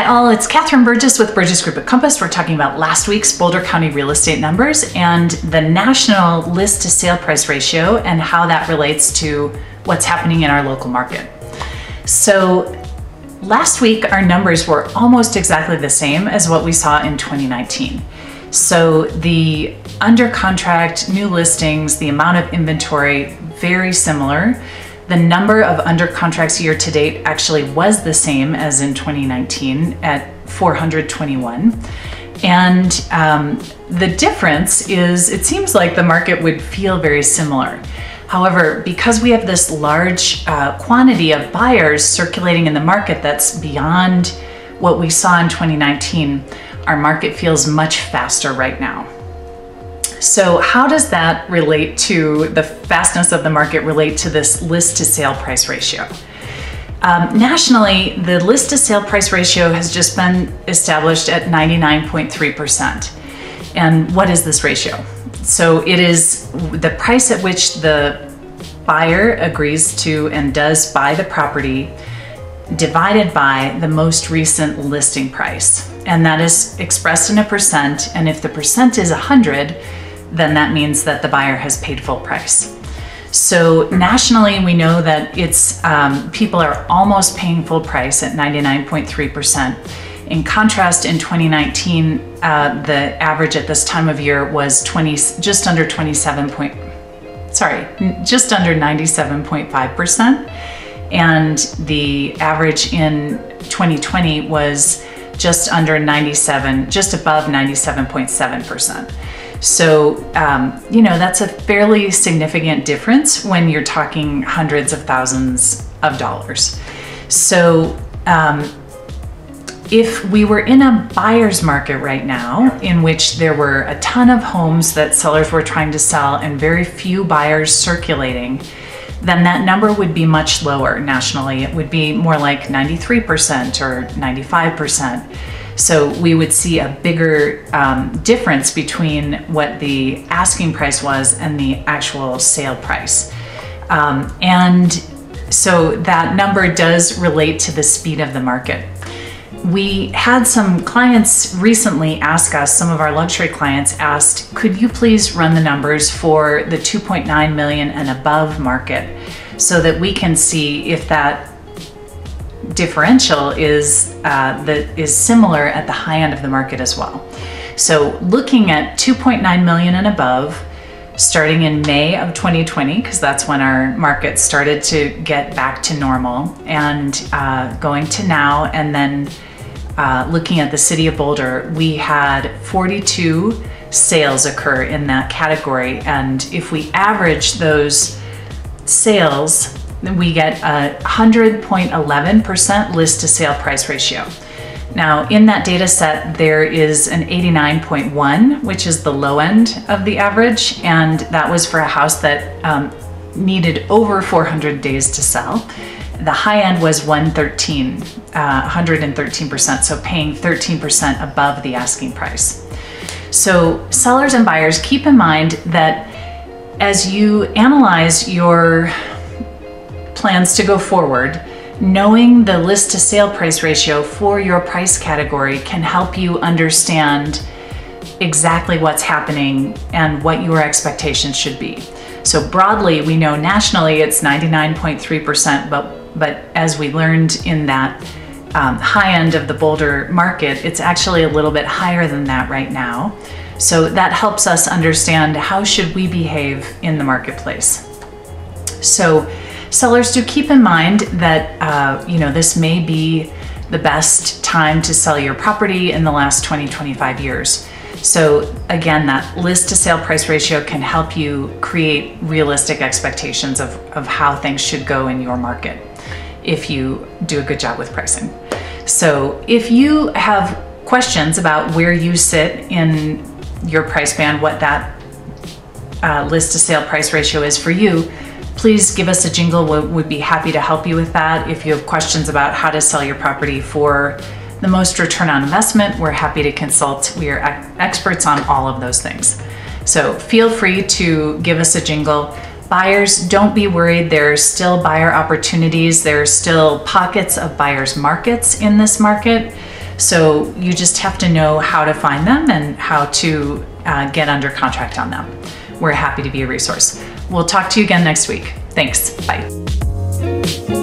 Hi all, it's Catherine Burgess with Burgess Group at Compass. We're talking about last week's Boulder County real estate numbers and the national list to sale price ratio and how that relates to what's happening in our local market. So last week our numbers were almost exactly the same as what we saw in 2019. So the under contract, new listings, the amount of inventory, very similar. The number of under contracts year to date actually was the same as in 2019 at 421. And the difference is it seems like the market would feel very similar. However, because we have this large quantity of buyers circulating in the market that's beyond what we saw in 2019, our market feels much faster right now. So how does that relate to the fastness of the market relate to this list to sale price ratio? Nationally, the list to sale price ratio has just been established at 99.3%. And what is this ratio? So it is the price at which the buyer agrees to and does buy the property divided by the most recent listing price. And that is expressed in a percent. And if the percent is 100, then that means that the buyer has paid full price. So nationally, we know that it's people are almost paying full price at 99.3%. In contrast, in 2019, the average at this time of year was just under 97.5%, and the average in 2020 was just above 97.7%. So, that's a fairly significant difference when you're talking hundreds of thousands of dollars. So, if we were in a buyer's market right now, in which there were a ton of homes that sellers were trying to sell and very few buyers circulating, then that number would be much lower nationally. It would be more like 93% or 95%. So we would see a bigger difference between what the asking price was and the actual sale price. And so that number does relate to the speed of the market. We had some clients recently ask us, some of our luxury clients asked, could you please run the numbers for the 2.9 million and above market so that we can see if that differential is similar at the high end of the market as well. So looking at 2.9 million and above, starting in May of 2020, because that's when our market started to get back to normal, and going to now, and then looking at the city of Boulder, we had 42 sales occur in that category. And if we average those sales, we get a 100.11% list to sale price ratio. Now in that data set, there is an 89.1, which is the low end of the average. And that was for a house that needed over 400 days to sell. The high end was 113%, so paying 13% above the asking price. So sellers and buyers, keep in mind that as you analyze your plans to go forward, knowing the list to sale price ratio for your price category can help you understand exactly what's happening and what your expectations should be. So broadly, we know nationally it's 99.3%, but as we learned in that high end of the Boulder market, it's actually a little bit higher than that right now. So that helps us understand how should we behave in the marketplace. So sellers, do keep in mind that this may be the best time to sell your property in the last 20-25 years. So again, that list to sale price ratio can help you create realistic expectations of how things should go in your market if you do a good job with pricing. So if you have questions about where you sit in your price band, what that list to sale price ratio is for you, please give us a jingle. We'd be happy to help you with that. If you have questions about how to sell your property for the most return on investment, we're happy to consult. We are experts on all of those things. So feel free to give us a jingle. Buyers, don't be worried. There are still buyer opportunities. There are still pockets of buyers markets in this market. So you just have to know how to find them and how to get under contract on them. We're happy to be a resource. We'll talk to you again next week. Thanks. Bye.